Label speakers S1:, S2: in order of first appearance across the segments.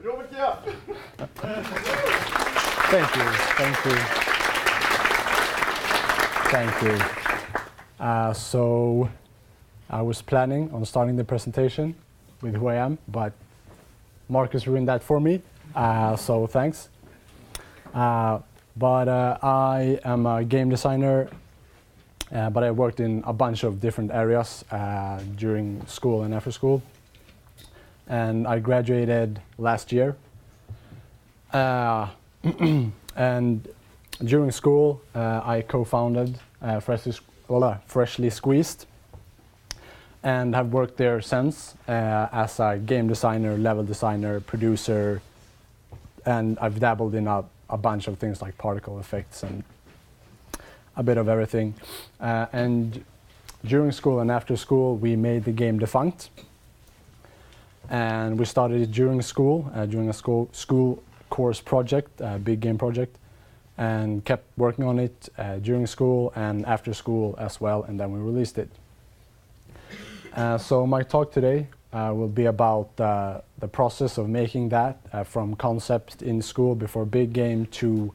S1: Thank you, thank you. Thank you. So I was planning on starting the presentation with who I am, but Marcus ruined that for me, so thanks. But I am a game designer, but I worked in a bunch of different areas during school and after school. And I graduated last year. And during school, I co-founded Freshly Squeezed, and have worked there since as a game designer, level designer, producer, and I've dabbled in a bunch of things like particle effects and a bit of everything. And during school and after school, we made the game Defunct. And we started it during school, during a school course project, a big game project, and kept working on it during school and after school as well, and then we released it. So my talk today will be about the process of making that from concept in school before big game to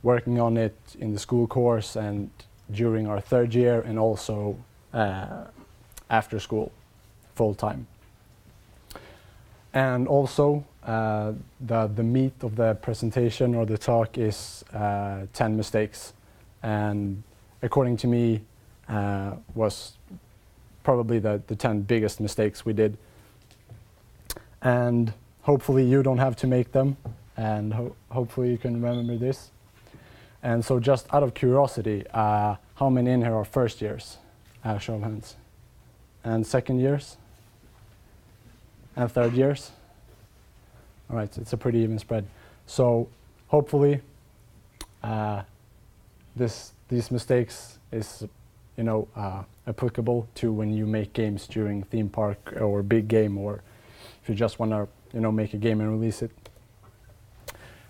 S1: working on it in the school course and during our third year, and also after school, full time. And also the meat of the presentation or the talk is 10 mistakes, and according to me was probably the 10 biggest mistakes we did. And hopefully you don't have to make them, and hopefully you can remember this. And so just out of curiosity, how many in here are first years? Show of hands. And second years? And third years? All right, so it's a pretty even spread. So hopefully these mistakes is applicable to when you make games during theme park or big game, or if you just want to make a game and release it.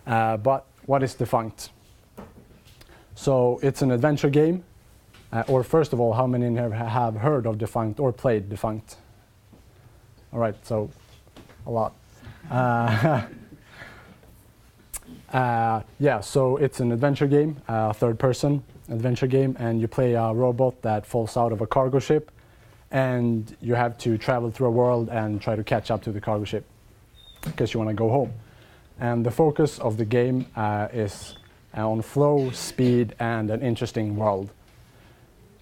S1: But what is Defunct? So it's an adventure game. Or first of all, how many in here have heard of Defunct or played Defunct? All right, so a lot. Yeah, so it's an adventure game, third-person adventure game, and you play a robot that falls out of a cargo ship, and you have to travel through a world and try to catch up to the cargo ship because you want to go home. And the focus of the game is on flow, speed, and an interesting world.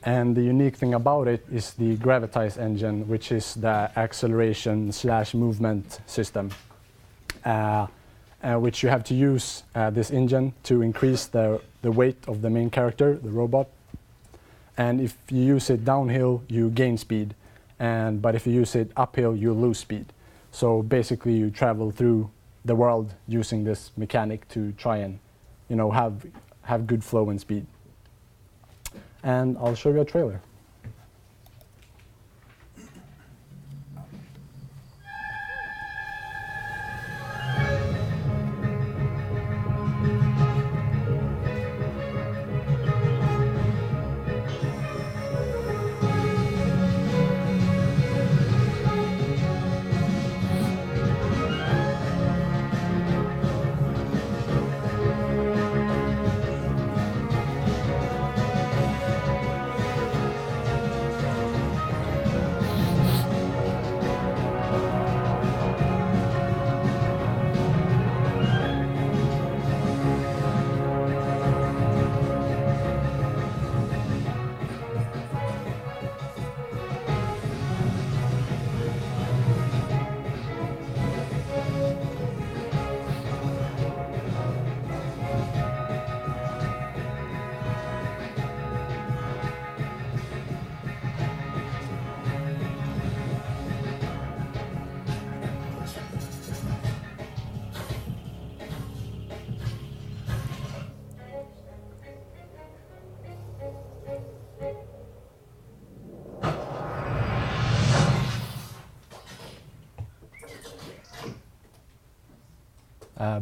S1: And the unique thing about it is the Gravity's engine, which is the acceleration/movement system, which you have to use this engine to increase the weight of the main character, the robot. And if you use it downhill, you gain speed. But if you use it uphill, you lose speed. So basically, you travel through the world using this mechanic to try and have good flow and speed. And I'll show you a trailer.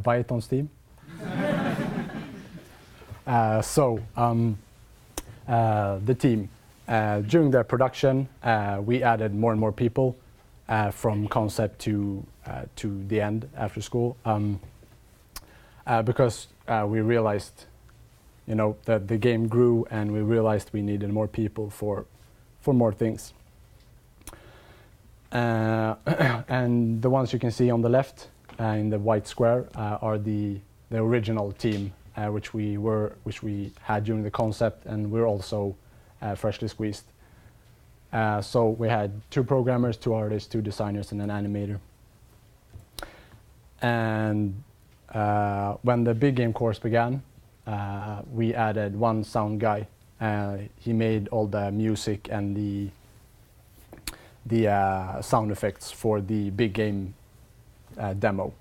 S1: Buy it on Steam. The team. During the production, we added more and more people. from concept to the end after school, because we realized, that the game grew, and we realized we needed more people for more things. And the ones you can see on the left in the white square are the original team, which we had during the concept, and we're also freshly squeezed. So we had 2 programmers, 2 artists, 2 designers, and an animator. And when the big game course began, we added 1 sound guy. He made all the music and the sound effects for the big game demo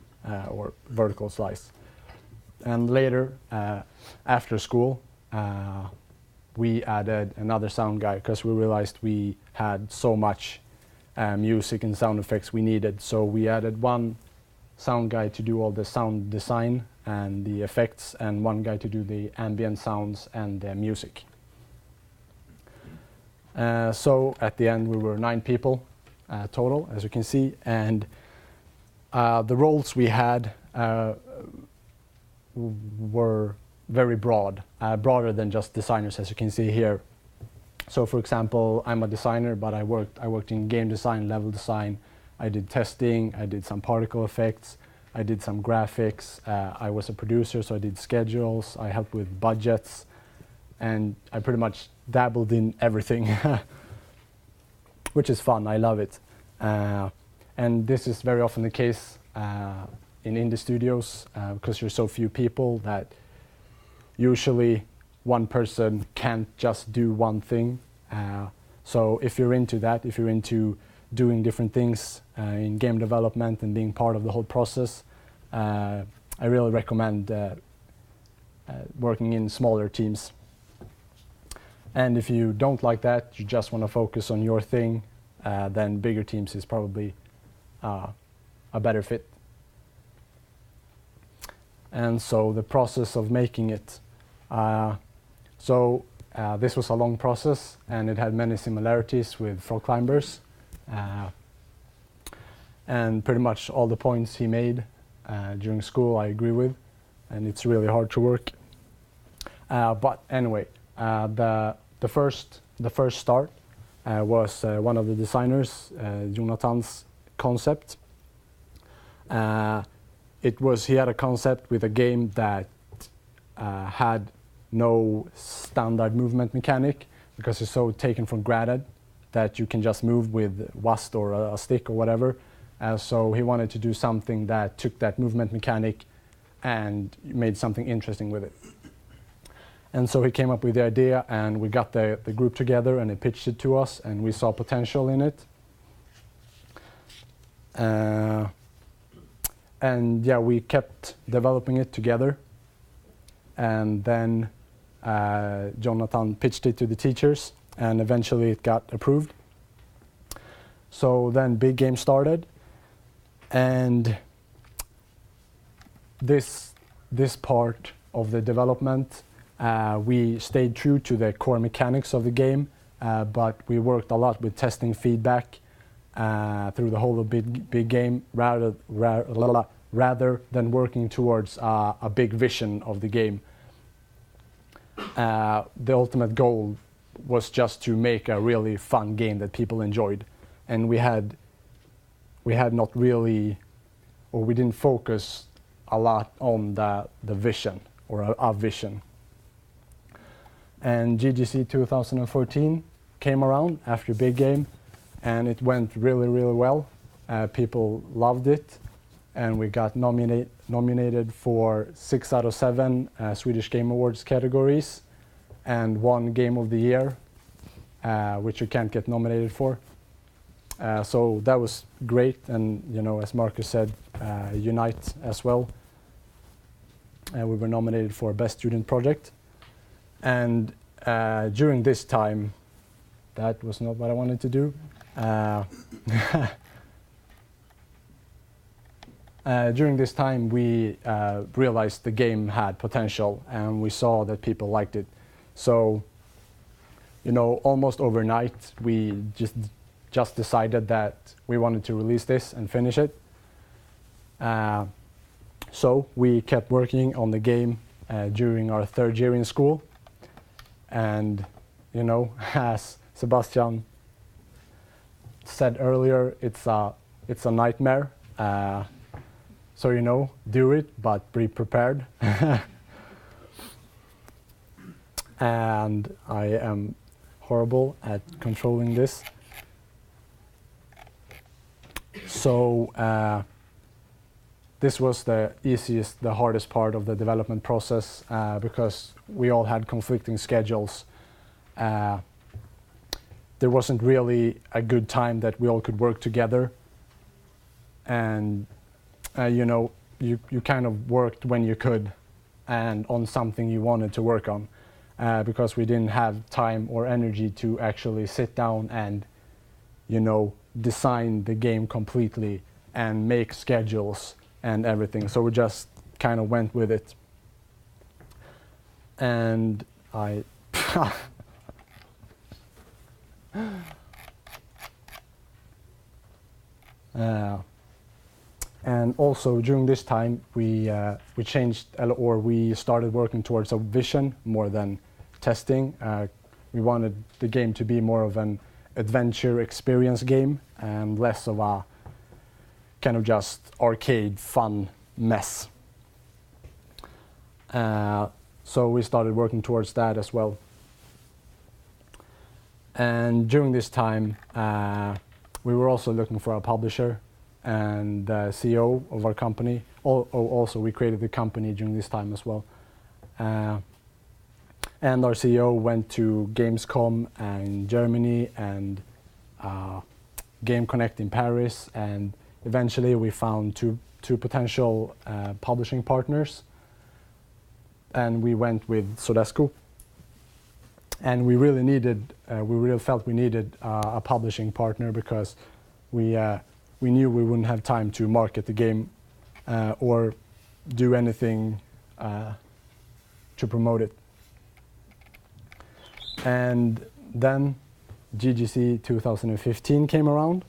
S1: or vertical slice. And later, after school, we added another sound guy because we realized we had so much music and sound effects we needed. So we added 1 sound guy to do all the sound design and the effects, and 1 guy to do the ambient sounds and the music. So at the end we were 9 people total, as you can see, and the roles we had were very broad, broader than just designers, as you can see here. So for example, I'm a designer, but I worked in game design, level design, I did testing, I did some particle effects, I did some graphics, I was a producer, so I did schedules, I helped with budgets, and I pretty much dabbled in everything, which is fun, I love it. And this is very often the case in indie studios, because you're so few people that usually one person can't just do one thing. So if you're into that, if you're into doing different things in game development and being part of the whole process, I really recommend working in smaller teams. And if you don't like that, you just want to focus on your thing, then bigger teams is probably a better fit. And so the process of making it. This was a long process, and it had many similarities with Frog Climbers. And pretty much all the points he made during school I agree with, and it's really hard to work. But anyway, the first start was one of the designers, Jonathan's concept. He had a concept with a game that had no standard movement mechanic, because it's so taken from granted that you can just move with WASD or a stick or whatever. So he wanted to do something that took that movement mechanic and made something interesting with it. And so he came up with the idea, and we got the group together, and he pitched it to us, and we saw potential in it. And yeah, we kept developing it together. And then Jonathan pitched it to the teachers, and eventually it got approved. So then big game started, and this part of the development, we stayed true to the core mechanics of the game, but we worked a lot with testing feedback through the whole of big game, rather than working towards a big vision of the game. The ultimate goal was just to make a really fun game that people enjoyed, and we not really, or we didn't focus a lot on the vision or a vision. And GGC 2014 came around after big game, and it went really, really well. People loved it, and we got nominated for 6 out of 7 Swedish Game Awards categories, and 1 Game of the Year, which you can't get nominated for. So that was great, and as Marcus said, Unite as well. We were nominated for Best Student Project. And during this time, that was not what I wanted to do. During this time, we realized the game had potential, and we saw that people liked it. So, almost overnight, we just decided that we wanted to release this and finish it. So we kept working on the game during our third year in school. And, you know, as Sebastian said earlier, it's a nightmare. So, you know, do it, but be prepared. And I am horrible at controlling this. So this was the easiest, the hardest part of the development process because we all had conflicting schedules. There wasn't really a good time that we all could work together. And, you know, you kind of worked when you could and on something you wanted to work on. Because we didn't have time or energy to actually sit down and, you know, design the game completely and make schedules and everything. So we just kind of went with it. And I... and also during this time we changed, or we started working towards a vision more than testing. We wanted the game to be more of an adventure experience game and less of a kind of just arcade fun mess. So we started working towards that as well. And during this time we were also looking for a publisher and CEO of our company. Also, we created the company during this time as well. And our CEO went to Gamescom in Germany and Game Connect in Paris, and eventually we found two potential publishing partners, and we went with Sodesco. And we really felt we needed a publishing partner because we knew we wouldn't have time to market the game or do anything to promote it. And then GGC 2015 came around,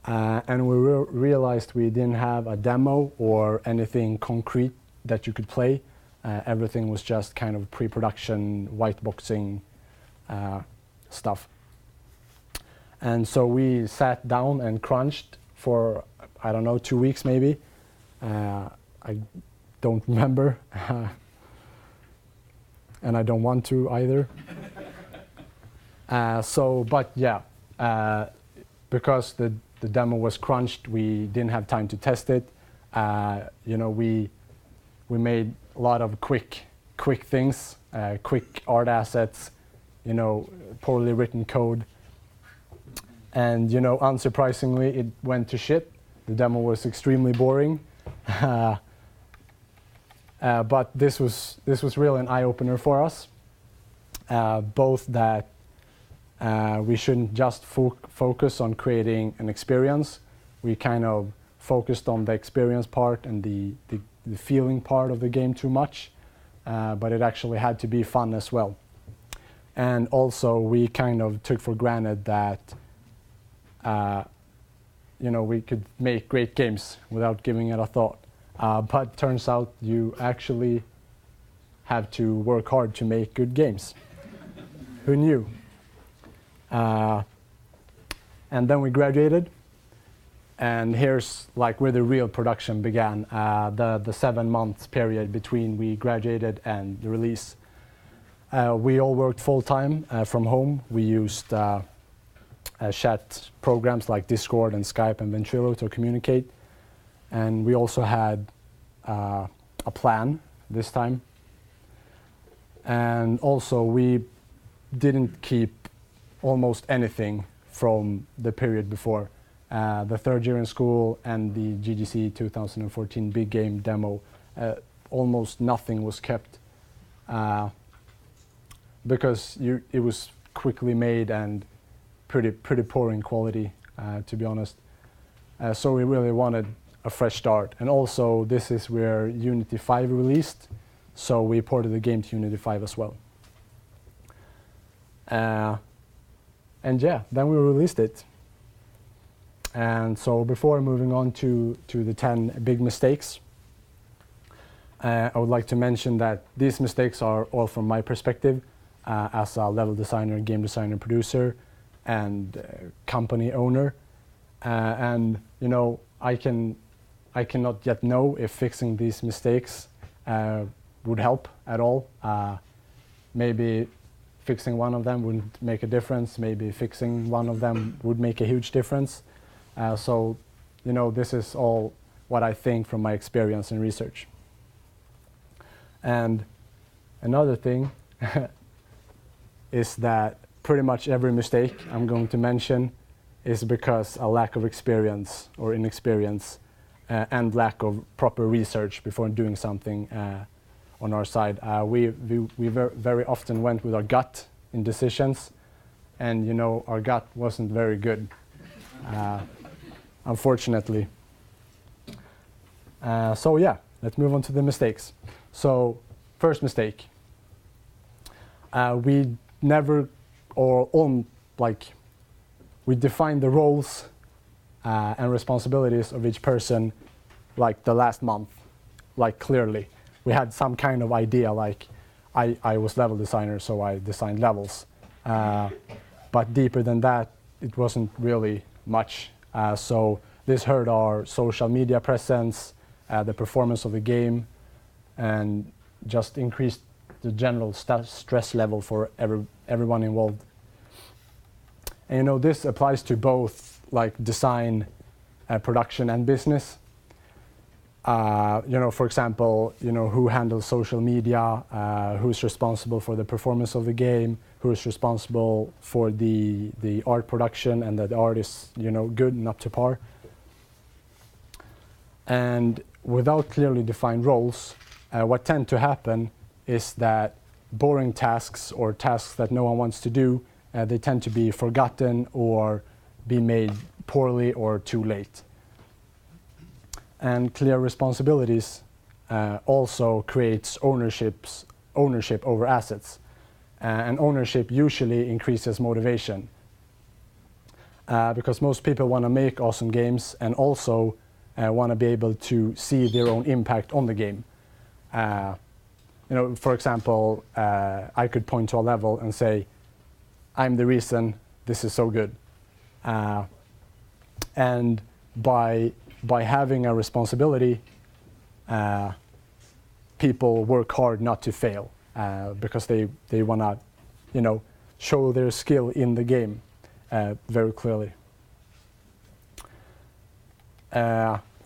S1: and we realized we didn't have a demo or anything concrete that you could play. Everything was just kind of pre-production, whiteboxing stuff. And so we sat down and crunched for, I don't know, 2 weeks maybe. I don't remember. And I don't want to either. But yeah, because the demo was crunched, we didn't have time to test it. You know, we made a lot of quick things, quick art assets, you know, poorly written code. And, you know, unsurprisingly, it went to shit. The demo was extremely boring. But this was really an eye-opener for us. Both that we shouldn't just focus on creating an experience. We kind of focused on the experience part and the feeling part of the game too much. But it actually had to be fun as well. And also, we kind of took for granted that you know, we could make great games without giving it a thought. But turns out you actually have to work hard to make good games. Who knew? And then we graduated, and here's like where the real production began. The 7 months period between we graduated and the release. We all worked full time from home. We used chat programs like Discord and Skype and Ventrilo to communicate. And we also had a plan this time. And also we didn't keep almost anything from the period before. The third year in school and the GGC 2014 big game demo, almost nothing was kept because it was quickly made and pretty poor in quality, to be honest. So we really wanted a fresh start. And also, this is where Unity 5 released, so we ported the game to Unity 5 as well. And yeah, then we released it. And so before moving on to the 10 big mistakes, I would like to mention that these mistakes are all from my perspective as a level designer, game designer, producer, and company owner. And you know, I cannot yet know if fixing these mistakes would help at all. Maybe fixing one of them wouldn't make a difference. Maybe fixing one of them would make a huge difference. So, you know, this is all what I think from my experience and research. And another thing is that pretty much every mistake I'm going to mention is because a lack of experience or inexperience and lack of proper research before doing something on our side. We very often went with our gut in decisions, and you know, our gut wasn't very good, unfortunately. So yeah, let's move on to the mistakes. So first mistake, we never we defined the roles and responsibilities of each person like the last month, like clearly. We had some kind of idea, like I was level designer, so I designed levels. But deeper than that, it wasn't really much. So this hurt our social media presence, the performance of the game, and just increased the general stress level for everyone involved. And you know, this applies to both like design, production, and business. You know, for example, you know, who handles social media, who's responsible for the performance of the game, who is responsible for the art production, and that the art is, you know, good and up to par. And without clearly defined roles, what tend to happen is that boring tasks or tasks that no one wants to do, they tend to be forgotten or be made poorly or too late. And clear responsibilities also creates ownership over assets. And ownership usually increases motivation. Because most people want to make awesome games and also want to be able to see their own impact on the game. You know, for example, I could point to a level and say, I'm the reason this is so good. And by having a responsibility, people work hard not to fail because they want to, you know, show their skill in the game very clearly.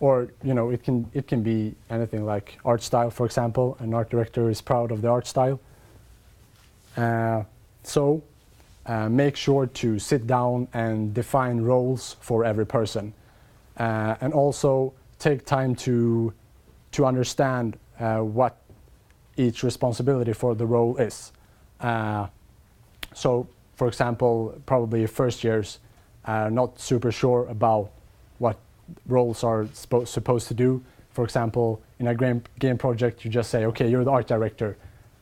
S1: Or you know, it can be anything like art style, for example. An art director is proud of the art style. So make sure to sit down and define roles for every person. And also take time to understand what each responsibility for the role is. So, for example, probably first years not super sure about what roles are supposed to do. For example, in a game project, you just say, okay, you're the art director,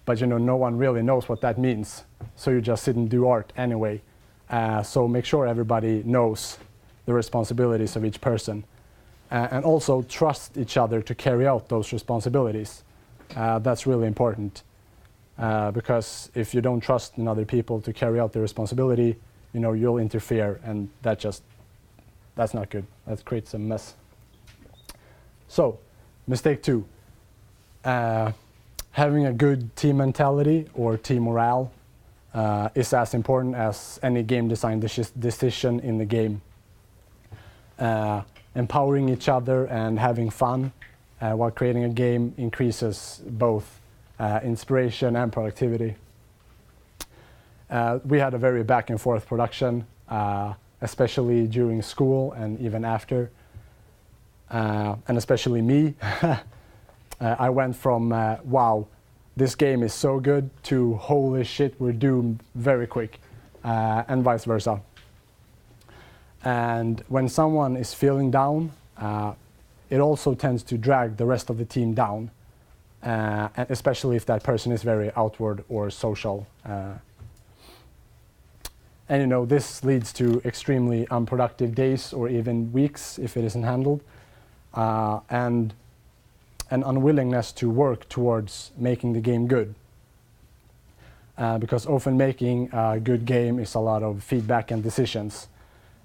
S1: but you know, no one really knows what that means. So you just sit and do art anyway. So make sure everybody knows the responsibilities of each person, and also trust each other to carry out those responsibilities. That's really important, because if you don't trust in other people to carry out their responsibility, you know, you'll interfere, and that's not good. That creates a mess. So, mistake 2, having a good team mentality or team morale is as important as any game design decision in the game. Empowering each other and having fun while creating a game increases both inspiration and productivity. We had a very back and forth production, especially during school and even after, and especially me. I went from wow, this game is so good, to holy shit, we're doomed very quick, and vice versa. And when someone is feeling down, it also tends to drag the rest of the team down, and especially if that person is very outward or social. And you know, this leads to extremely unproductive days or even weeks if it isn't handled, and an unwillingness to work towards making the game good. Because often making a good game is a lot of feedback and decisions,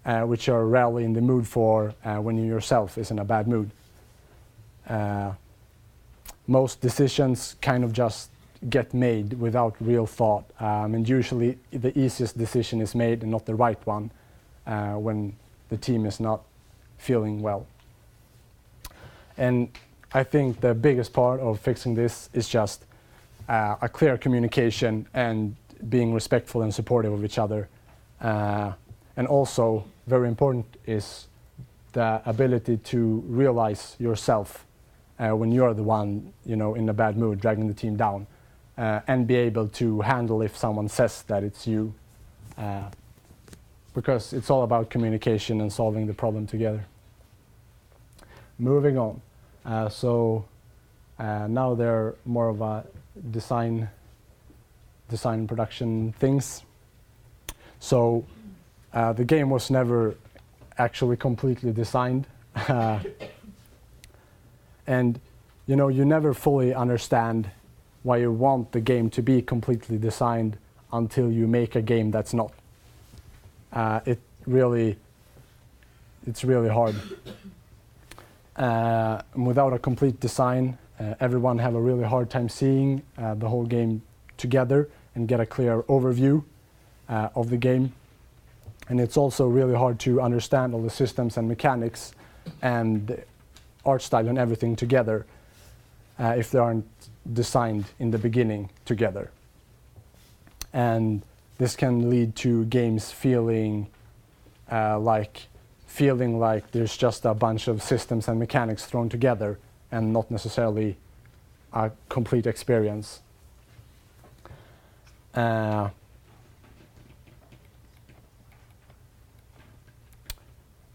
S1: which you're rarely in the mood for when you yourself is in a bad mood. Most decisions kind of just get made without real thought, and usually the easiest decision is made and not the right one when the team is not feeling well. And I think the biggest part of fixing this is just a clear communication and being respectful and supportive of each other. And also, very important is the ability to realize yourself when you're the one, you know, in a bad mood, dragging the team down, and be able to handle if someone says that it's you, because it's all about communication and solving the problem together. Moving on. Now they're more of a design production things. So the game was never actually completely designed. And you know, you never fully understand why you want the game to be completely designed until you make a game that's not. It's really hard. Without a complete design, everyone have a really hard time seeing the whole game together and get a clear overview of the game. And it's also really hard to understand all the systems and mechanics and art style and everything together if they aren't designed in the beginning together. And this can lead to games feeling like there's just a bunch of systems and mechanics thrown together and not necessarily a complete experience. And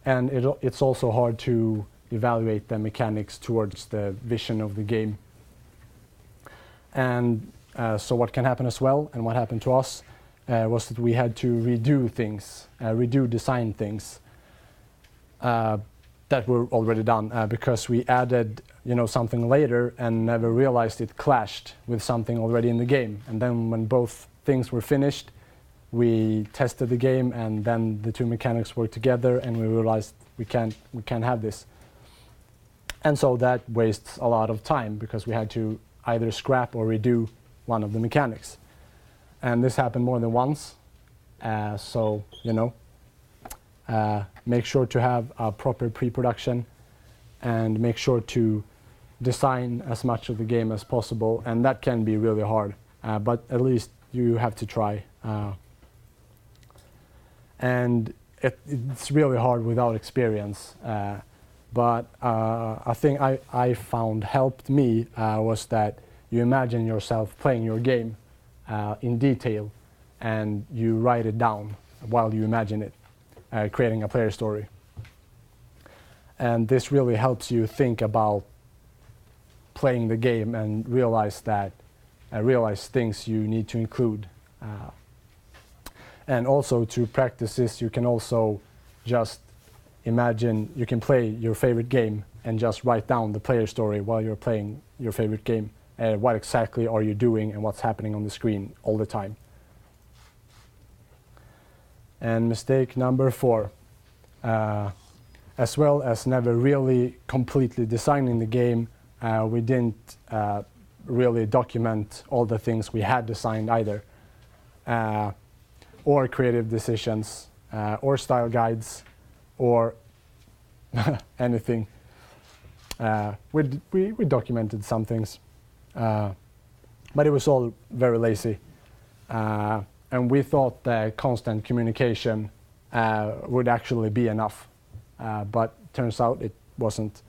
S1: it's also hard to evaluate the mechanics towards the vision of the game. And so what can happen as well, and what happened to us, was that we had to redo things, design things that were already done, because we added, you know, something later and never realized it clashed with something already in the game. And then when both things were finished, we tested the game, and then the two mechanics worked together, and we realized we can't have this. And so that wastes a lot of time because we had to either scrap or redo one of the mechanics. And this happened more than once. So, you know, make sure to have a proper pre-production and make sure to design as much of the game as possible. And that can be really hard, but at least you have to try. And it's really hard without experience. But a thing I found helped me was that you imagine yourself playing your game in detail, and you write it down while you imagine it, creating a player story. And this really helps you think about playing the game and realize things you need to include. And also to practice this, you can also just imagine you can play your favorite game and just write down the player story while you're playing your favorite game. What exactly are you doing and what's happening on the screen all the time. And mistake number 4, as well as never really completely designing the game, we didn't really document all the things we had designed either, or creative decisions, or style guides, or anything. We documented some things, but it was all very lazy. And we thought that constant communication would actually be enough, but turns out it wasn't.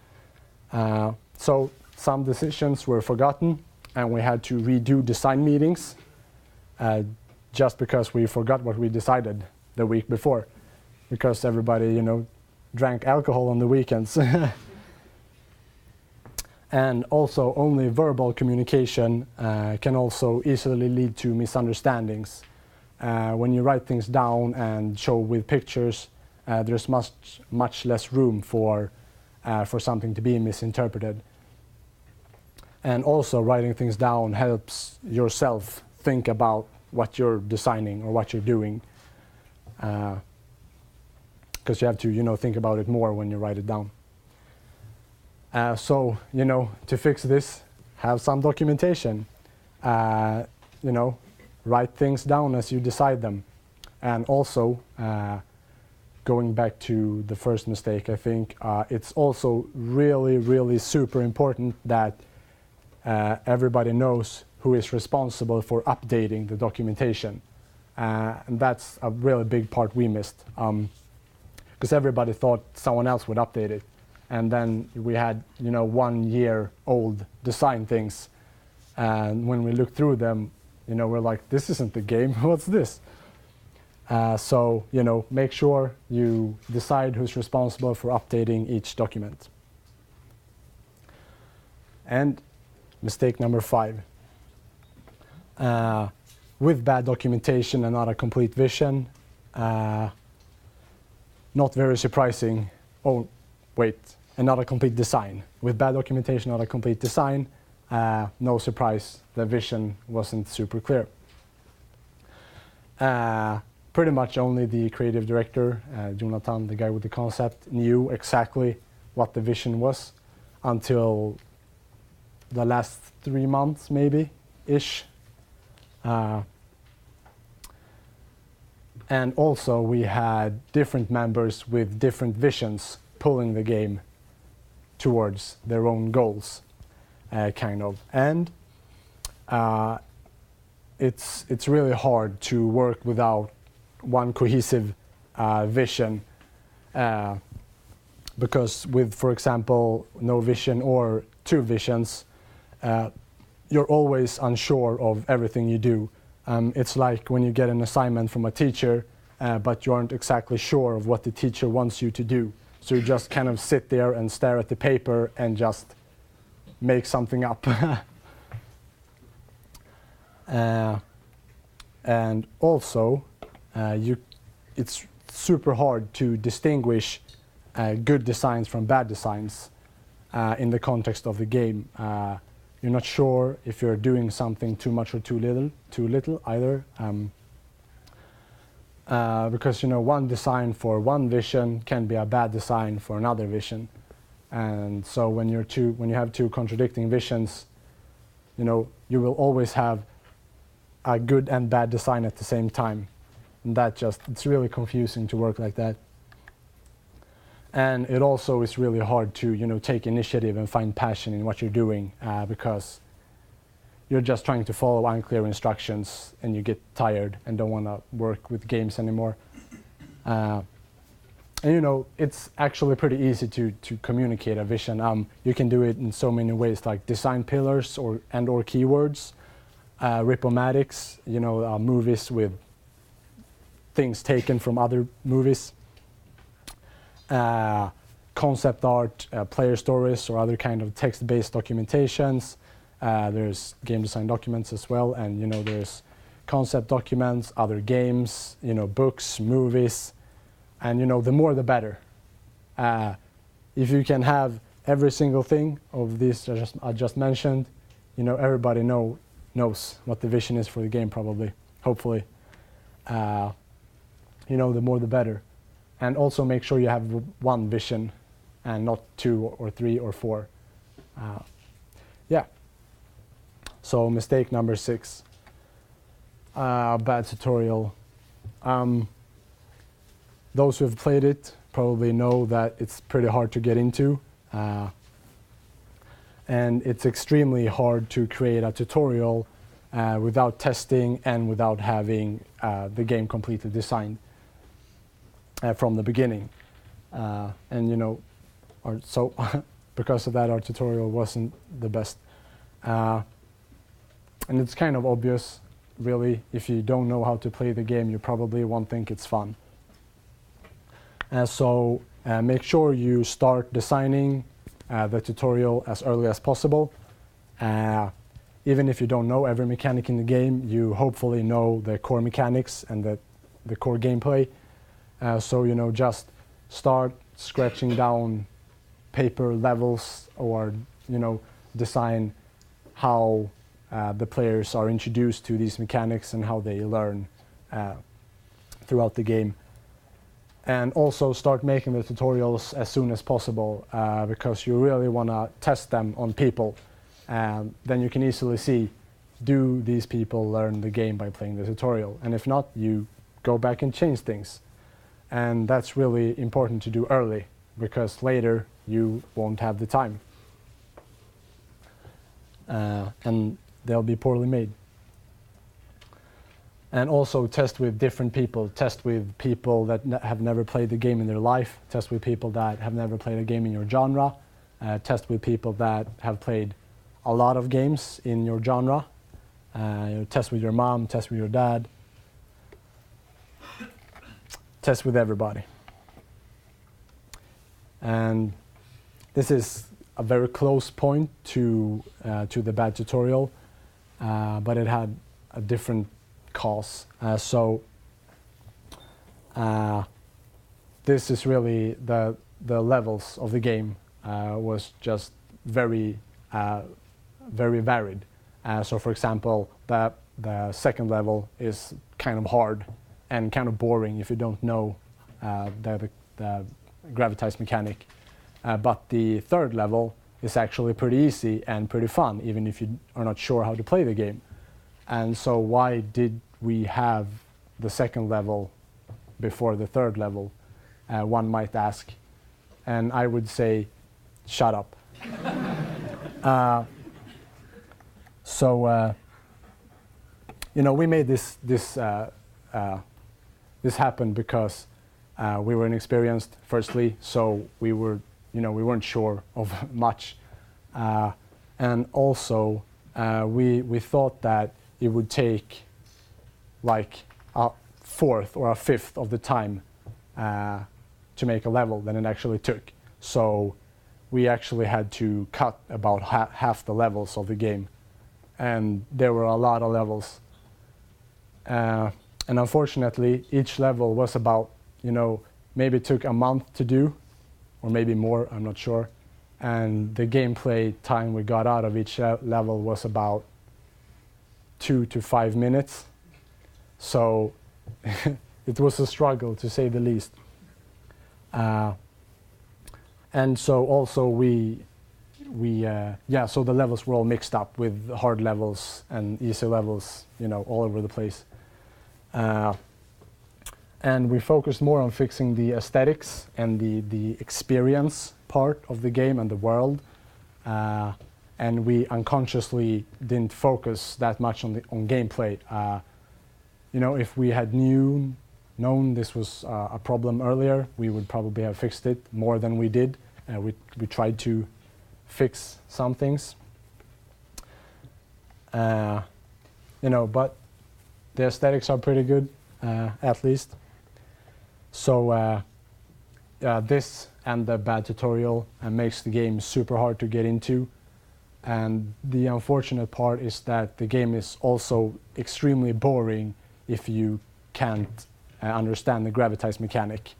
S1: So some decisions were forgotten, and we had to redo design meetings just because we forgot what we decided the week before, because everybody, you know, drank alcohol on the weekends. And also only verbal communication can also easily lead to misunderstandings. when you write things down and show with pictures, there's much less room for something to be misinterpreted. And also writing things down helps yourself think about what you're designing or what you're doing, because you have to, think about it more when you write it down. So, to fix this, have some documentation. Write things down as you decide them. And also, going back to the first mistake, I think it's also really, really super important that everybody knows who is responsible for updating the documentation. And that's a really big part we missed, because everybody thought someone else would update it. And then we had, 1 year old design things. And when we looked through them, we're like, this isn't the game, what's this? So, make sure you decide who's responsible for updating each document. And mistake number 5. With bad documentation and not a complete vision, not very surprising. Oh, wait, and not a complete design. With bad documentation, not a complete design, no surprise, the vision wasn't super clear. Pretty much only the creative director, Jonathan, the guy with the concept, knew exactly what the vision was until the last 3 months, maybe-ish. And also we had different members with different visions pulling the game towards their own goals, kind of. And it's really hard to work without one cohesive vision, because with, for example, no vision or 2 visions, you're always unsure of everything you do. It's like when you get an assignment from a teacher, but you aren't exactly sure of what the teacher wants you to do. So you just kind of sit there and stare at the paper and just make something up. And also, it's super hard to distinguish good designs from bad designs in the context of the game. You're not sure if you're doing something too much or too little either. Because one design for one vision can be a bad design for another vision, and so when you have 2 contradicting visions, you will always have a good and bad design at the same time, and it's really confusing to work like that. And it also is really hard to take initiative and find passion in what you're doing, because you're just trying to follow unclear instructions and you get tired and don't want to work with games anymore. And it's actually pretty easy to communicate a vision. You can do it in so many ways, like design pillars or keywords, ripomatics, movies with things taken from other movies, concept art, player stories, or other kind of text-based documentations. There's game design documents as well, and there's concept documents, other games, books, movies, and the more the better. If you can have every single thing of these I just mentioned, everybody knows what the vision is for the game, probably, hopefully. The more the better. And also make sure you have one vision and not 2 or 3 or 4. Yeah. So mistake number 6, bad tutorial. Those who have played it probably know that it's pretty hard to get into. And it's extremely hard to create a tutorial without testing and without having the game completely designed from the beginning. And so because of that, our tutorial wasn't the best. And it's kind of obvious, really. If you don't know how to play the game, you probably won't think it's fun. So make sure you start designing the tutorial as early as possible. even if you don't know every mechanic in the game, you hopefully know the core mechanics and the core gameplay. So, you know, just start scratching down paper levels, or, you know, design how the players are introduced to these mechanics and how they learn throughout the game. And also start making the tutorials as soon as possible, because you really want to test them on people. And then you can easily see, do these people learn the game by playing the tutorial? And if not, you go back and change things. And that's really important to do early, because later you won't have the time. And they'll be poorly made. And also test with different people. Test with people that have never played the game in their life. Test with people that have never played a game in your genre. Test with people that have played a lot of games in your genre. Test with your mom, test with your dad. Test with everybody. And this is a very close point to the bad tutorial, but it had a different cause. This is really the levels of the game was just very varied. So for example, the second level is kind of hard and kind of boring if you don't know the gravitas mechanic. But the third level is actually pretty easy and pretty fun, even if you are not sure how to play the game. And so why did we have the second level before the third level, one might ask. And I would say, shut up. You know, we made this happen because we were inexperienced, firstly, so we weren't sure of much, and also we thought that it would take like a fourth or a fifth of the time to make a level than it actually took. So we actually had to cut about half the levels of the game, and there were a lot of levels. And unfortunately, each level was about, maybe it took a month to do, or maybe more, I'm not sure. And the gameplay time we got out of each level was about 2 to 5 minutes. So it was a struggle, to say the least. And so also so the levels were all mixed up with hard levels and easy levels, all over the place. And we focused more on fixing the aesthetics and the experience part of the game and the world. And we unconsciously didn't focus that much on gameplay. If we had known this was a problem earlier, we would probably have fixed it more than we did. We tried to fix some things. But the aesthetics are pretty good, at least. So this and the bad tutorial makes the game super hard to get into. And the unfortunate part is that the game is also extremely boring if you can't understand the gravitas mechanic.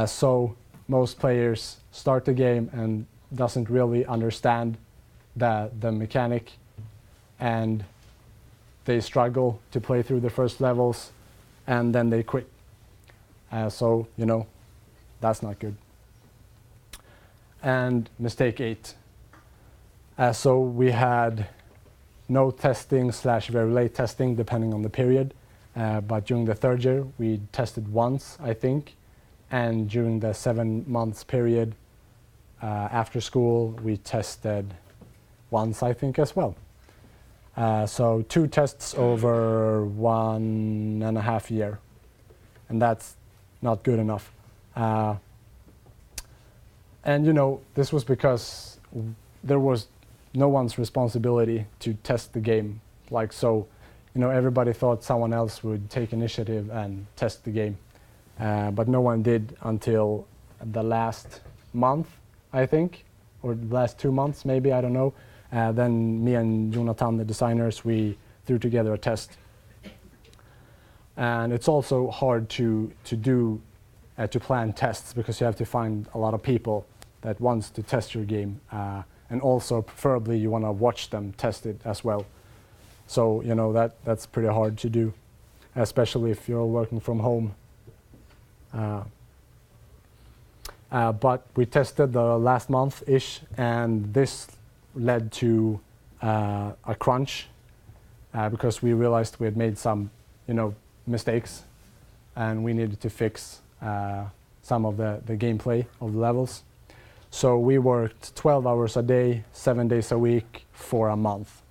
S1: So most players start the game and doesn't really understand the mechanic, and they struggle to play through the first levels, and then they quit. So that's not good. And mistake 8. So we had no testing / very late testing, depending on the period. But during the third year, we tested once, I think. And during the 7 months period after school, we tested once, I think, as well. So 2 tests over 1.5 years. And that's not good enough. And this was because there was no one's responsibility to test the game. Everybody thought someone else would take initiative and test the game. But no one did until the last month, I think, or the last 2 months, maybe, I don't know. Then me and Jonathan, the designers, we threw together a test. And it's also hard to plan tests because you have to find a lot of people that wants to test your game, and also preferably you want to watch them test it as well. So that's pretty hard to do, especially if you're working from home. But we tested the last month-ish, and this led to a crunch because we realized we had made some mistakes, and we needed to fix some of the gameplay of the levels. So we worked 12 hours a day, 7 days a week for a month,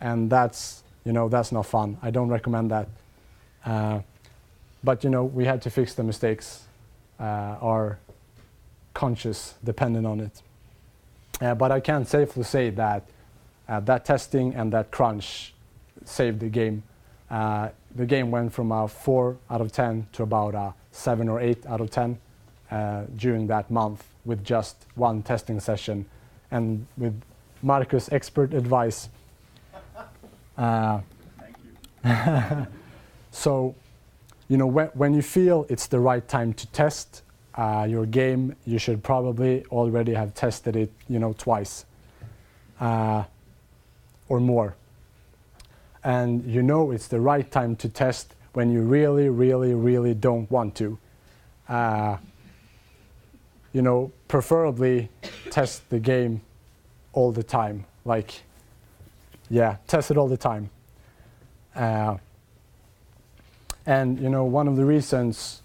S1: and that's not fun. I don't recommend that. But we had to fix the mistakes. Our conscience depended on it. But I can safely say that that testing and that crunch saved the game. The game went from a 4 out of 10 to about a 7 or 8 out of 10 during that month with just one testing session and with Marcus' expert advice.
S2: Thank you.
S1: So, when you feel it's the right time to test your game, you should probably already have tested it, twice or more. And it's the right time to test when you really, really, really don't want to. Preferably test the game all the time. Test it all the time. And one of the reasons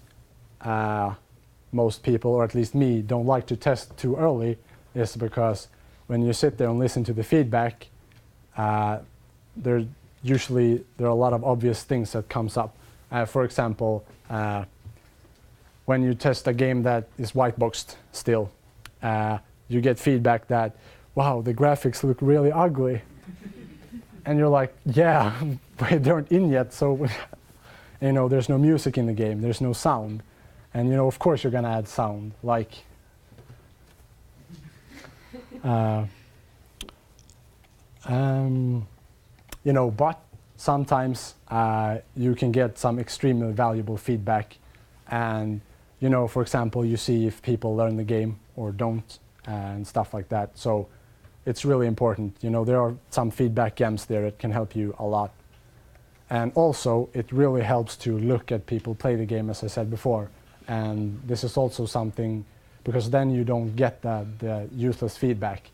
S1: most people, or at least me, don't like to test too early is because when you sit there and listen to the feedback, there are a lot of obvious things that comes up. For example, when you test a game that is white boxed still, you get feedback that, wow, the graphics look really ugly. And you're like, yeah, but they aren't in yet, so there's no music in the game, there's no sound. And of course you're gonna add sound, but sometimes you can get some extremely valuable feedback, and for example, you see if people learn the game or don't, and stuff like that. So it's really important. There are some feedback gems there that can help you a lot. And also, it really helps to look at people play the game, as I said before. And this is also something, because then you don't get the useless feedback,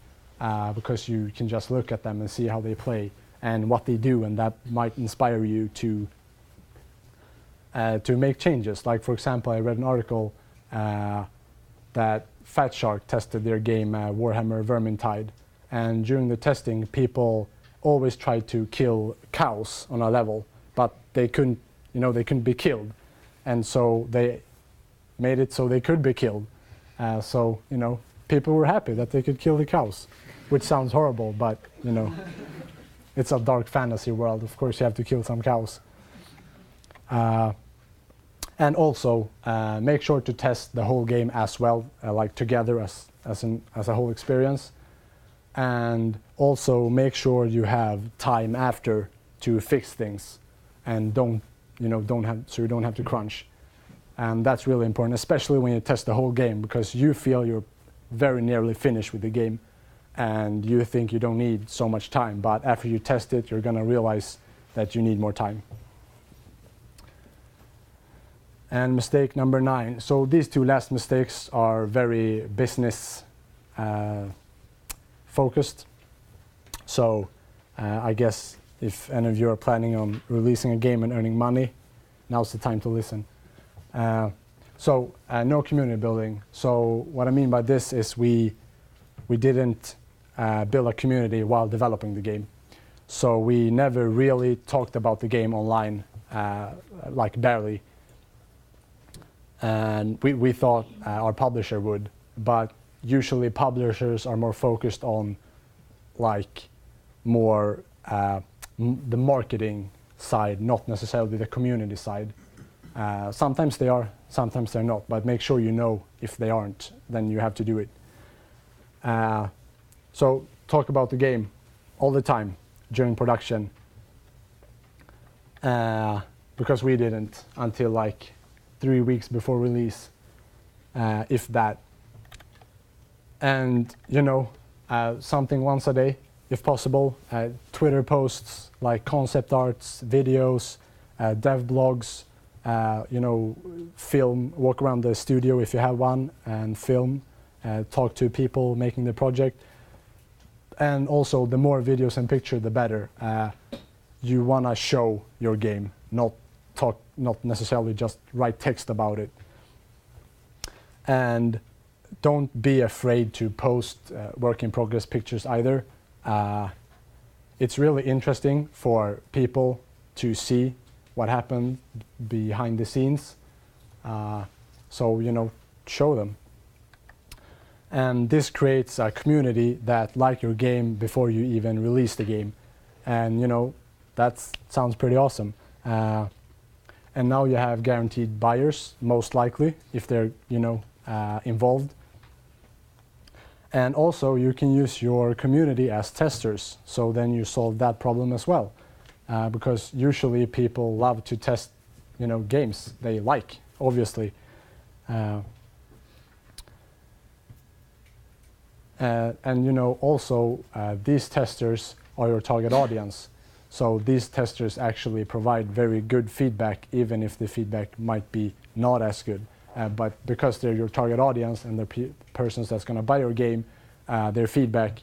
S1: because you can just look at them and see how they play and what they do, and that might inspire you to make changes. Like, for example, I read an article that Fat Shark tested their game Warhammer Vermintide, and during the testing, people always tried to kill cows on a level, but they couldn't be killed, and so they made it so they could be killed. So people were happy that they could kill the cows, which sounds horrible, but it's a dark fantasy world. Of course, you have to kill some cows. And also make sure to test the whole game as well, together as a whole experience. And also make sure you have time after to fix things, and so you don't have to crunch. And that's really important, especially when you test the whole game, because you feel you're very nearly finished with the game, and you think you don't need so much time. But after you test it, you're gonna realize that you need more time. And mistake number 9. So these two last mistakes are very business focused. So I guess if any of you are planning on releasing a game and earning money, now's the time to listen. So no community building. So what I mean by this is we didn't build a community while developing the game. So we never really talked about the game online, barely. And we thought our publisher would, but usually publishers are more focused on the marketing side, not necessarily the community side. Sometimes they are, sometimes they're not, but make sure if they aren't, then you have to do it. So talk about the game all the time during production, because we didn't until like 3 weeks before release, if that. And something once a day, if possible. Twitter posts like concept arts, videos, dev blogs, film, walk around the studio if you have one and film, talk to people making the project. And also, the more videos and pictures, the better. You want to show your game, not necessarily just write text about it. And don't be afraid to post work in progress pictures either. It's really interesting for people to see what happened behind the scenes. So, show them. And this creates a community that like your game before you even release the game. And, that sounds pretty awesome. And now you have guaranteed buyers, most likely, if they're, involved. And also, you can use your community as testers. So then you solve that problem as well. Because usually people love to test, games they like, obviously. And also, these testers are your target audience. So these testers actually provide very good feedback, even if the feedback might be not as good. But because they're your target audience and they're persons that's going to buy your game, their feedback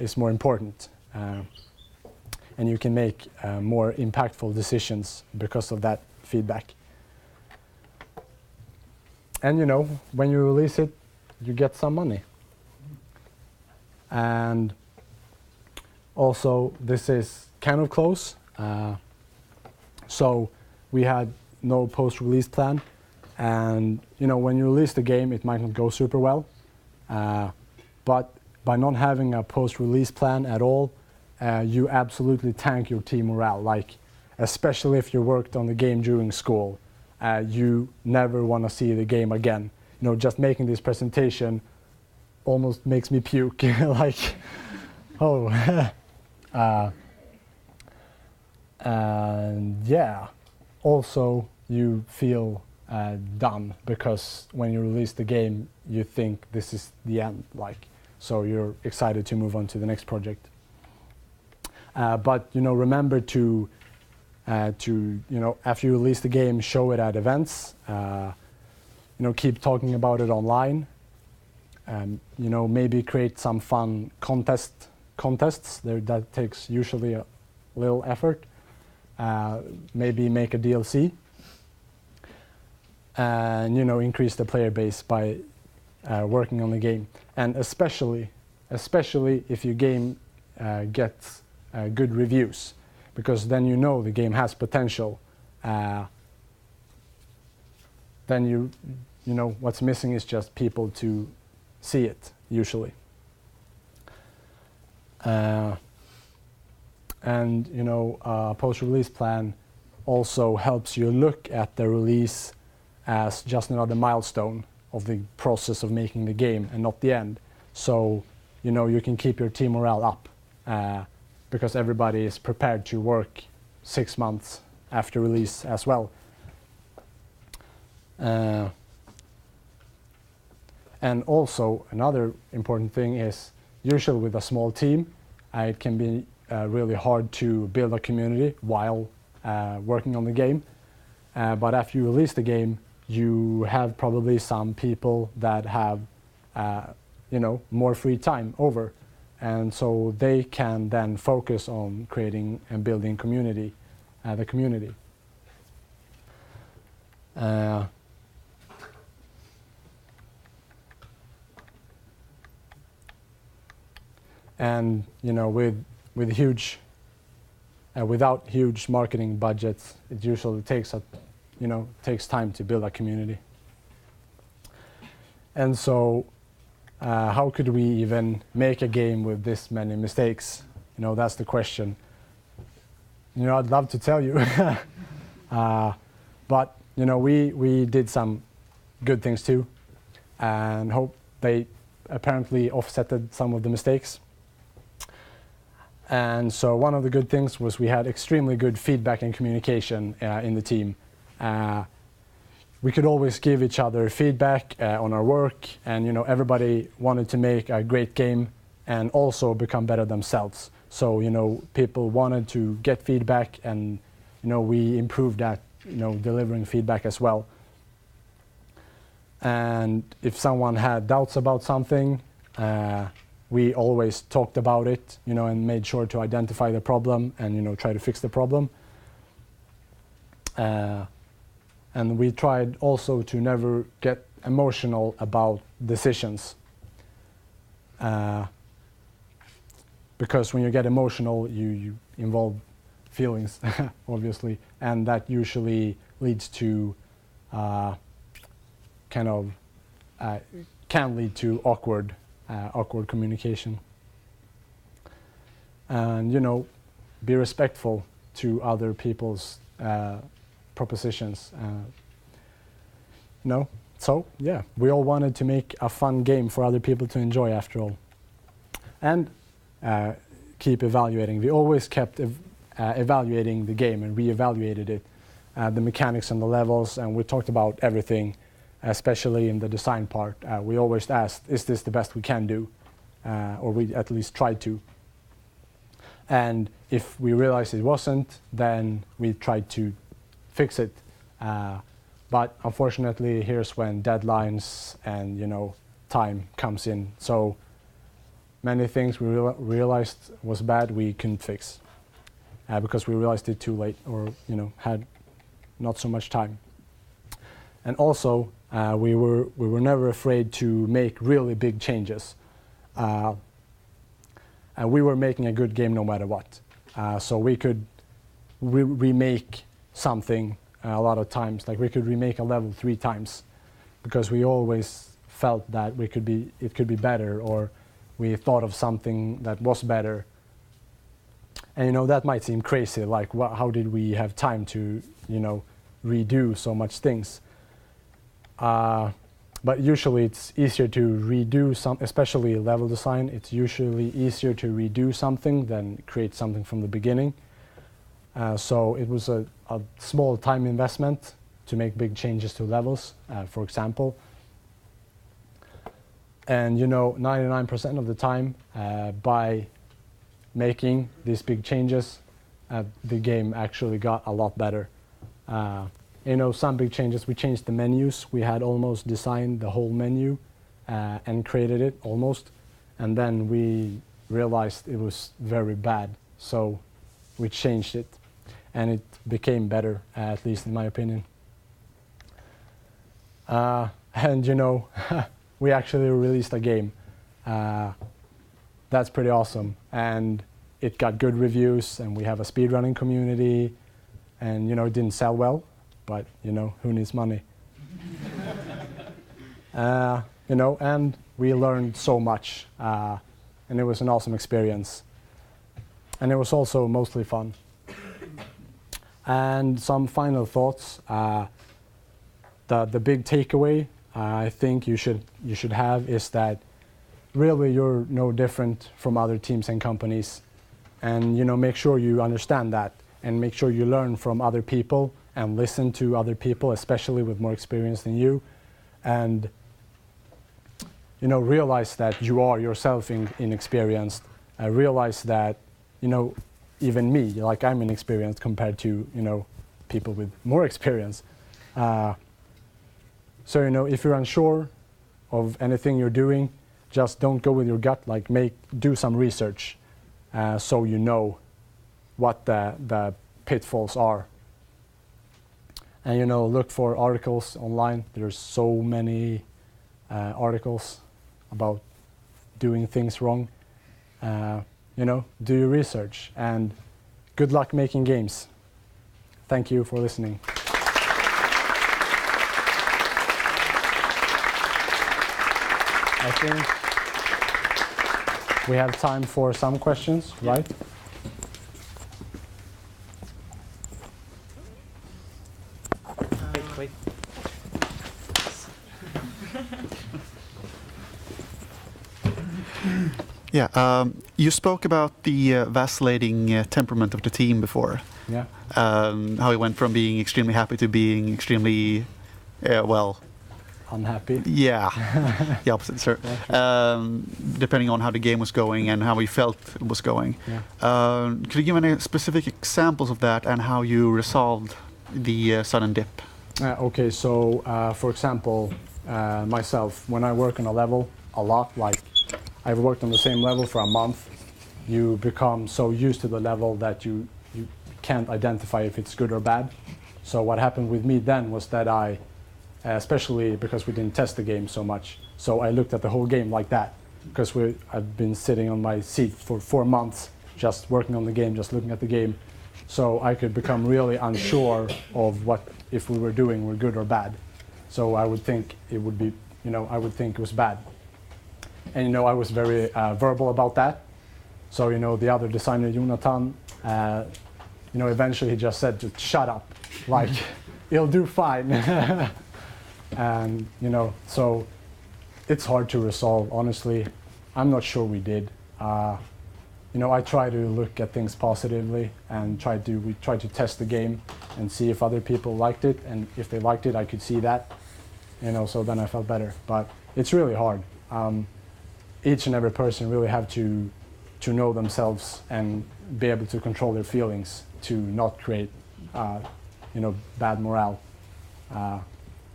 S1: is more important. And you can make more impactful decisions because of that feedback. And when you release it, you get some money. And also, this is kind of close. So we had no post-release plan. And, when you release the game, it might not go super well. But by not having a post-release plan at all, you absolutely tank your team morale. Like, especially if you worked on the game during school, you never want to see the game again. Just making this presentation almost makes me puke. Like, oh. And yeah, also you feel done, because when you release the game, you think this is the end. Like, so you're excited to move on to the next project. But remember to after you release the game, show it at events. Keep talking about it online. Maybe create some fun contests. That takes usually a little effort. Maybe make a DLC. And increase the player base by working on the game. And especially if your game gets good reviews, because then the game has potential. Then what's missing is just people to see it, usually. And a post-release plan also helps you look at the release as just another milestone of the process of making the game and not the end. So you can keep your team morale up, because everybody is prepared to work 6 months after release as well. And also, another important thing is, usually with a small team, it can be really hard to build a community while working on the game. But after you release the game, you have probably some people that have more free time over. And so they can then focus on creating and building the community. And with huge, without huge marketing budgets, it usually takes time to build a community. And so, how could we even make a game with this many mistakes? That's the question. I'd love to tell you, but we did some good things too, and hope they apparently offsetted some of the mistakes. And so one of the good things was we had extremely good feedback and communication in the team. We could always give each other feedback on our work, and everybody wanted to make a great game and also become better themselves. So people wanted to get feedback, and we improved that, delivering feedback as well. And if someone had doubts about something, we always talked about it, and made sure to identify the problem and try to fix the problem. And we tried also to never get emotional about decisions. Because when you get emotional, you involve feelings, obviously, and that usually leads to can lead to awkward communication. And be respectful to other people's propositions. So yeah, we all wanted to make a fun game for other people to enjoy after all, and keep evaluating. We always kept evaluating the game and reevaluated it, the mechanics and the levels, and we talked about everything, especially in the design part. We always asked, is this the best we can do? Or we at least tried to. And if we realized it wasn't, then we tried to fix it. But unfortunately, here's when deadlines and time comes in. So many things we realized was bad we couldn't fix because we realized it too late, or had not so much time. And also we were never afraid to make really big changes. And we were making a good game no matter what. So we could remake something a lot of times. Like we could remake a level 3 times because we always felt that it could be better, or we thought of something that was better. And that might seem crazy, like how did we have time to redo so much things? But usually it's easier to redo especially level design, it's usually easier to redo something than create something from the beginning. So it was a small time investment to make big changes to levels, for example. And 99% of the time, by making these big changes, the game actually got a lot better. Some big changes, we changed the menus. We had almost designed the whole menu and created it almost. And then we realized it was very bad. So we changed it and it became better, at least in my opinion. And we actually released a game. That's pretty awesome. And it got good reviews, and we have a speedrunning community. And it didn't sell well, but who needs money? And we learned so much, and it was an awesome experience. And it was also mostly fun. And some final thoughts. The big takeaway I think you should have is that really you're no different from other teams and companies, and make sure you understand that, and make sure you learn from other people and listen to other people, especially with more experience than you, and realize that you are yourself inexperienced. Realize that even me, like I'm inexperienced compared to people with more experience. So if you're unsure of anything you're doing, just don't go with your gut. Like do some research, so you know what the pitfalls are. And look for articles online. There's so many articles about doing things wrong. Do your research, and good luck making games. Thank you for listening. I think we have time for some questions, right?
S3: Wait. Yeah, you spoke about the vacillating temperament of the team before.
S1: Yeah.
S3: How it went from being extremely happy to being extremely, well,
S1: Unhappy.
S3: yeah, the opposite, sir. Depending on how the game was going and how we felt it was going.
S1: Yeah.
S3: Could you give any specific examples of that and how you resolved the sudden dip?
S1: Okay, so for example, myself, when I work on a level a lot, like I've worked on the same level for a month, you become so used to the level that you can't identify if it's good or bad. So what happened with me then was that I, especially because we didn't test the game so much, so I looked at the whole game like that, because I've been sitting on my seat for 4 months, just working on the game, just looking at the game, so I could become really unsure of what if we were doing were good or bad. So I would think it would be, I would think it was bad. And I was very verbal about that. So the other designer, Jonathan, eventually he just said, just shut up, like, you'll do fine. And so it's hard to resolve, honestly. I'm not sure we did. I try to look at things positively and we try to test the game and see if other people liked it, and if they liked it I could see that, so then I felt better. But it's really hard. Each and every person really have to know themselves and be able to control their feelings to not create bad morale.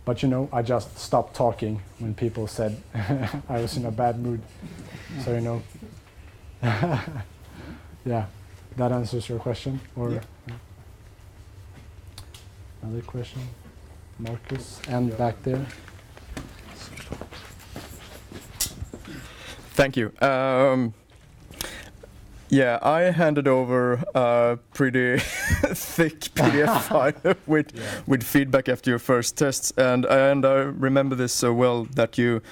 S1: But I just stopped talking when people said I was in a bad mood. So yeah, that answers your question. Or
S3: yeah.
S1: Another question, Marcus, and back there.
S4: Thank you. Yeah, I handed over a pretty thick PDF file with feedback after your first tests, and I remember this so well that you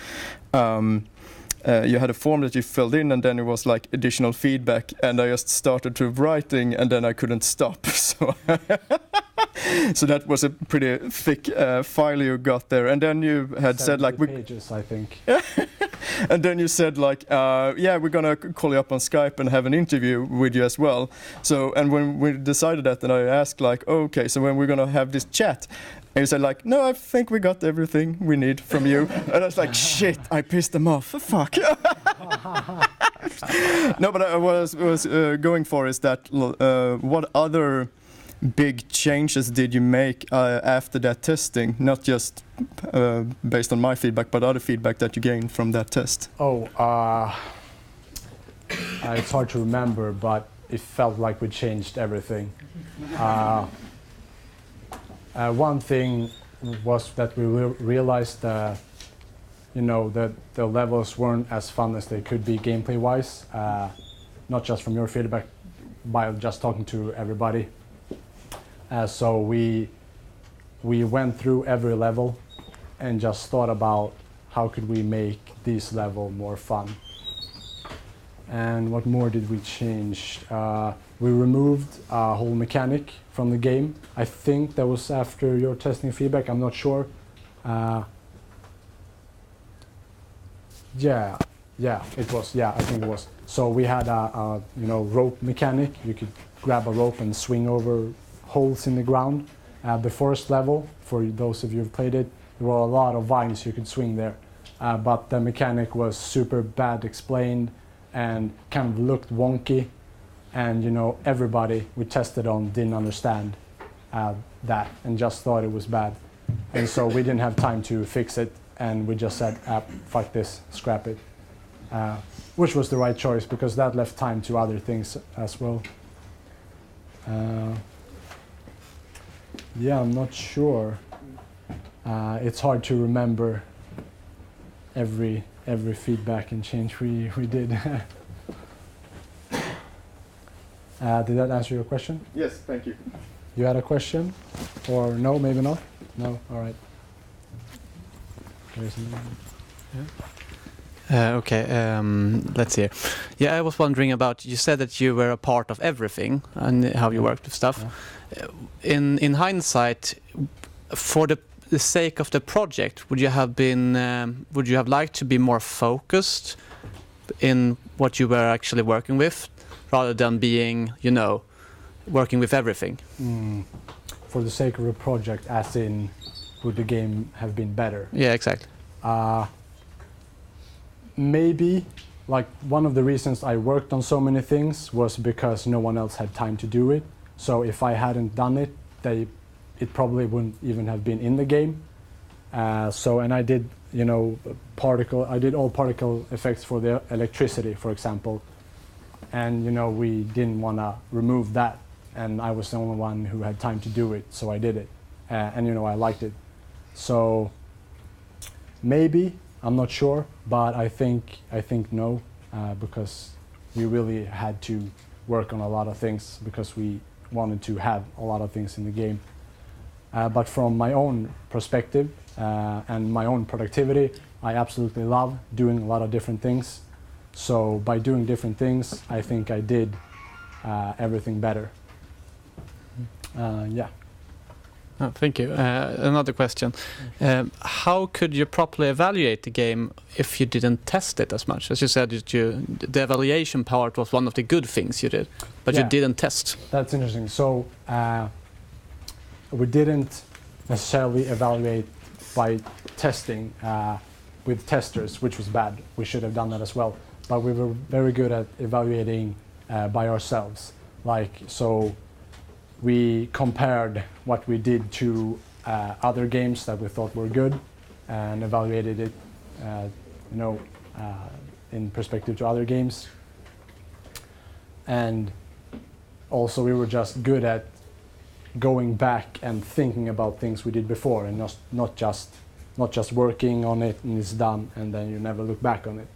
S4: had a form that you filled in, and then it was like additional feedback, and I just started to writing, and then I couldn't stop. So that was a pretty thick file you got there, and then you had said like
S1: pages, I think.
S4: And then you said like, yeah, we're gonna call you up on Skype and have an interview with you as well. So, and when we decided that, then I asked like, okay, so when we're gonna have this chat, and you said like, no, I think we got everything we need from you. And I was like, shit, I pissed them off. Fuck. No, but I was going for is that what other big changes did you make after that testing? Not just based on my feedback, but other feedback that you gained from that test?
S1: It's hard to remember, but it felt like we changed everything. One thing was that we realized that the levels weren't as fun as they could be gameplay-wise, not just from your feedback, by just talking to everybody. So we went through every level and just thought about how could we make this level more fun. And what more did we change? We removed a whole mechanic from the game. I think that was after your testing feedback, I'm not sure. Yeah, it was. Yeah, I think it was. So we had a rope mechanic. You could grab a rope and swing over holes in the ground. The first level, for those of you who've played it, there were a lot of vines you could swing there. But the mechanic was super bad explained and kind of looked wonky. And everybody we tested on didn't understand that and just thought it was bad. And so we didn't have time to fix it, and we just said, fuck this, scrap it. Which was the right choice, because that left time to other things as well. Yeah, I'm not sure. It's hard to remember every feedback and change we did. Did that answer your question?
S4: Yes, thank you.
S1: You had a question? Or no, maybe not? No? All right.
S5: Okay, let's see. Yeah, I was wondering about, you said that you were a part of everything and how you worked with stuff. Yeah. In hindsight, for the sake of the project, would you have liked to be more focused in what you were actually working with, rather than being, working with everything?
S1: For the sake of a project, as in, would the game have been better?
S5: Yeah, exactly.
S1: Maybe, like, one of the reasons I worked on so many things was because no one else had time to do it. So if I hadn't done it, it probably wouldn't even have been in the game. And I did, I did all particle effects for the electricity, for example. And, we didn't want to remove that. And I was the only one who had time to do it, so I did it. And, I liked it. So maybe, I'm not sure, but I think no, because we really had to work on a lot of things because we wanted to have a lot of things in the game. But from my own perspective and my own productivity, I absolutely love doing a lot of different things. So by doing different things, I think I did everything better. Yeah.
S5: Oh, thank you. Another question. How could you properly evaluate the game if you didn't test it as much? As you said, the evaluation part was one of the good things you did, but you didn't test.
S1: That's interesting. So we didn't necessarily evaluate by testing with testers, which was bad. We should have done that as well. But we were very good at evaluating by ourselves. So we compared what we did to other games that we thought were good and evaluated it, in perspective to other games. And also we were just good at going back and thinking about things we did before, and not just working on it and it's done and then you never look back on it.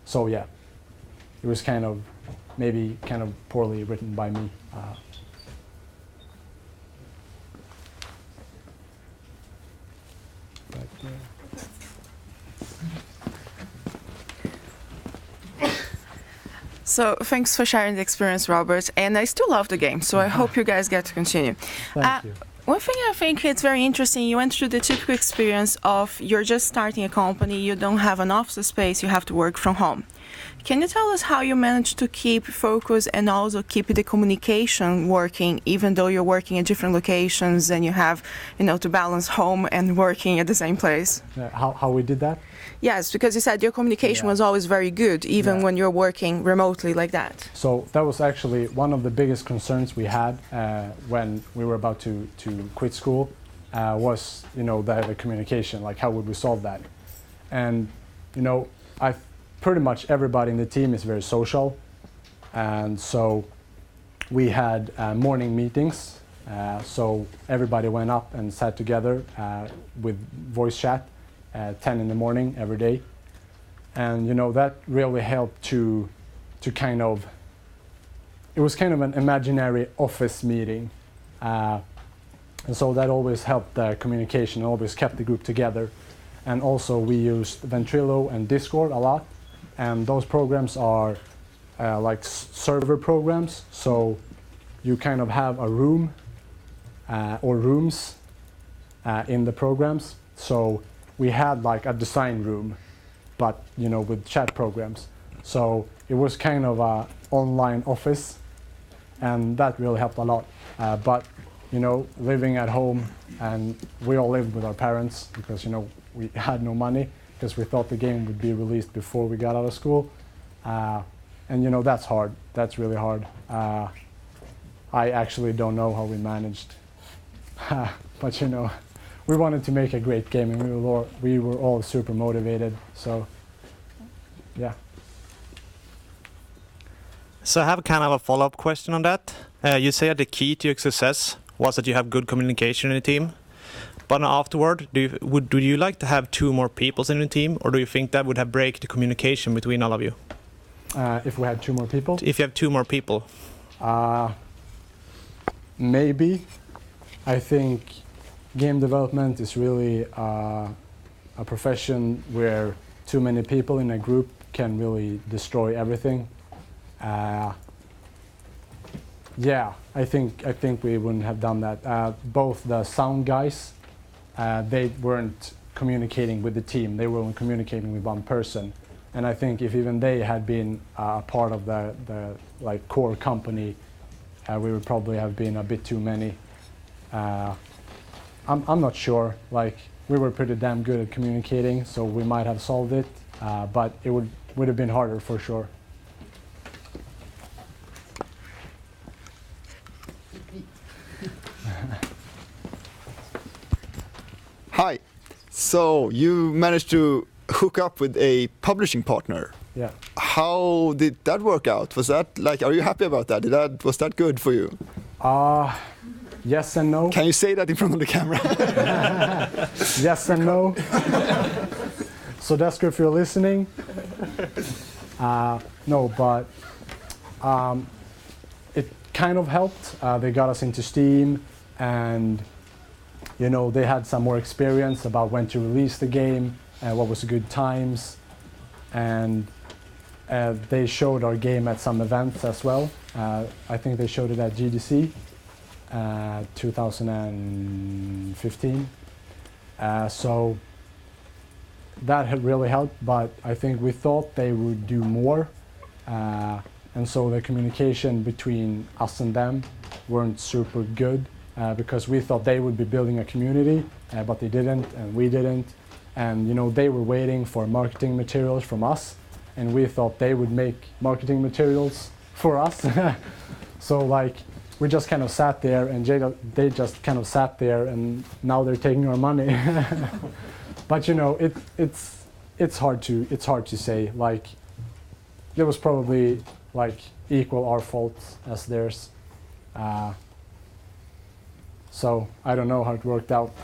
S1: So yeah, it was maybe kind of poorly written by me.
S6: So thanks for sharing the experience, Robert. And I still love the game, so I hope you guys get to continue.
S1: Thank you.
S6: One thing I think it's very interesting, you went through the typical experience of you're just starting a company, you don't have an office space, you have to work from home. Can you tell us how you managed to keep focus and also keep the communication working, even though you're working at different locations and you have, to balance home and working at the same place?
S1: How we did that?
S6: Yes, because you said your communication was always very good, even when you're working remotely like that.
S1: So that was actually one of the biggest concerns we had when we were about to quit school, was, the communication, like how would we solve that? And, pretty much everybody in the team is very social. And so we had morning meetings. So everybody went up and sat together with voice chat at 10 in the morning every day. And that really helped to it was kind of an imaginary office meeting. And so that always helped the communication, always kept the group together. And also we used Ventrilo and Discord a lot. And those programs are like server programs. So you kind of have a room or rooms in the programs. So we had like a design room, but with chat programs. So it was kind of a online office, and that really helped a lot. But living at home, and we all lived with our parents because we had no money because we thought the game would be released before we got out of school, and that's hard. That's really hard. I actually don't know how we managed, but we wanted to make a great game, and we were all super motivated. So, yeah.
S7: So I have kind of a follow-up question on that. You say that the key to your success was that you have good communication in the team. But afterward, do you like to have 2 more people in the team, or do you think that would have break the communication between all of you?
S1: If we had 2 more people?
S7: If you have 2 more people.
S1: Maybe. I think game development is really a profession where too many people in a group can really destroy everything. Yeah, I think we wouldn't have done that. Both the sound guys, they weren't communicating with the team. They were only communicating with one person. And I think if even they had been a part of the like core company, we would probably have been a bit too many. I'm not sure. Like, we were pretty damn good at communicating, so we might have solved it, but it would have been harder for sure.
S8: Hi. So you managed to hook up with a publishing partner.
S1: Yeah.
S8: How did that work out? Was that like, are you happy about that? Was that good for you?
S1: Yes and no.
S8: Can you say that in front of the camera?
S1: Yes and no. So Desker, if you're listening, no, but it kind of helped. They got us into Steam, and you know, they had some more experience about when to release the game, what was the good times, and they showed our game at some events as well. I think they showed it at GDC 2015. So that had really helped, but I think we thought they would do more. And so the communication between us and them weren't super good, because we thought they would be building a community, but they didn't, and we didn't. And you know, they were waiting for marketing materials from us, and we thought they would make marketing materials for us. So like, we just kind of sat there, and they just kind of sat there, and now they're taking our money. But you know, it's hard to say. Like, it was probably like equal our fault as theirs. So I don't know how it worked out.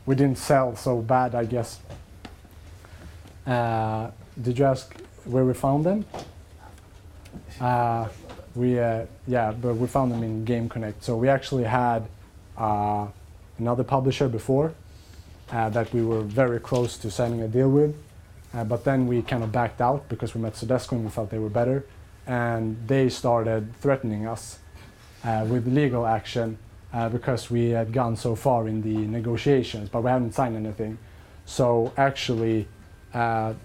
S1: We didn't sell so bad, I guess. Did you ask where we found them? Yeah, but we found them in Game Connect. So we actually had another publisher before that we were very close to signing a deal with, but then we kind of backed out because we met Sodesco and we felt they were better, and they started threatening us with legal action because we had gone so far in the negotiations, but we hadn't signed anything. So actually,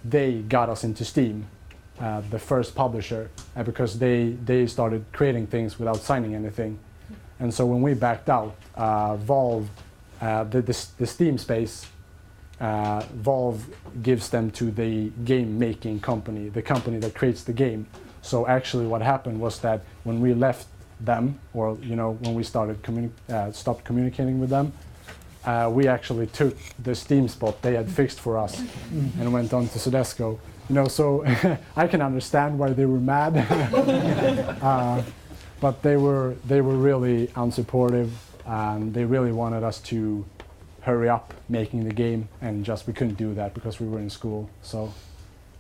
S1: they got us into Steam, the first publisher, because they started creating things without signing anything. And so when we backed out, Valve, the Steam space, Valve gives them to the game-making company, the company that creates the game. So actually what happened was that when we left them, or you know, when we started stopped communicating with them, we actually took the Steam spot they had fixed for us and went on to Sodesco. You know, so I can understand why they were mad, but they were really unsupportive, and they really wanted us to hurry up making the game, and just we couldn't do that because we were in school. So,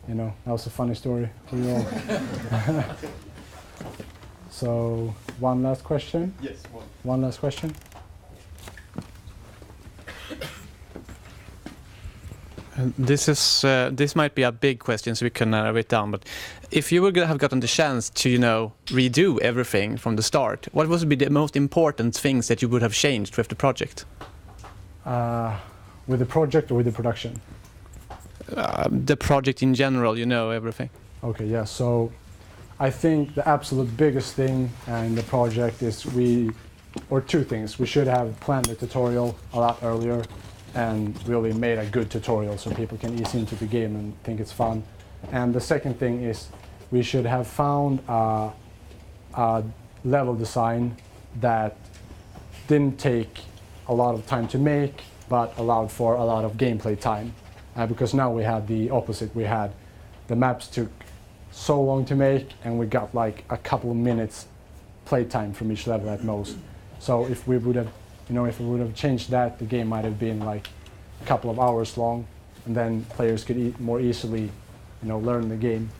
S1: you know, that was a funny story for you all. So, one last question?
S4: Yes, one.
S1: One last question?
S5: This might be a big question, so we can narrow it down. But if you would have gotten the chance to, you know, redo everything from the start, what would be the most important things that you would have changed with the project?
S1: With the project or with the production?
S5: The project in general, you know, everything.
S1: Okay, yeah. So I think the absolute biggest thing in the project is two things. We should have planned the tutorial a lot earlier and really made a good tutorial so people can ease into the game and think it's fun. And the second thing is we should have found a level design that didn't take a lot of time to make, but allowed for a lot of gameplay time. Because now we had the opposite. We had the maps took so long to make, and we got like a couple of minutes playtime from each level at most. So if we would have, you know, if we would have changed that, the game might have been like a couple of hours long, and then players could more easily, you know, learn the game.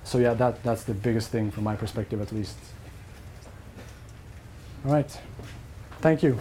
S1: So yeah, that's the biggest thing from my perspective, at least. All right, thank you.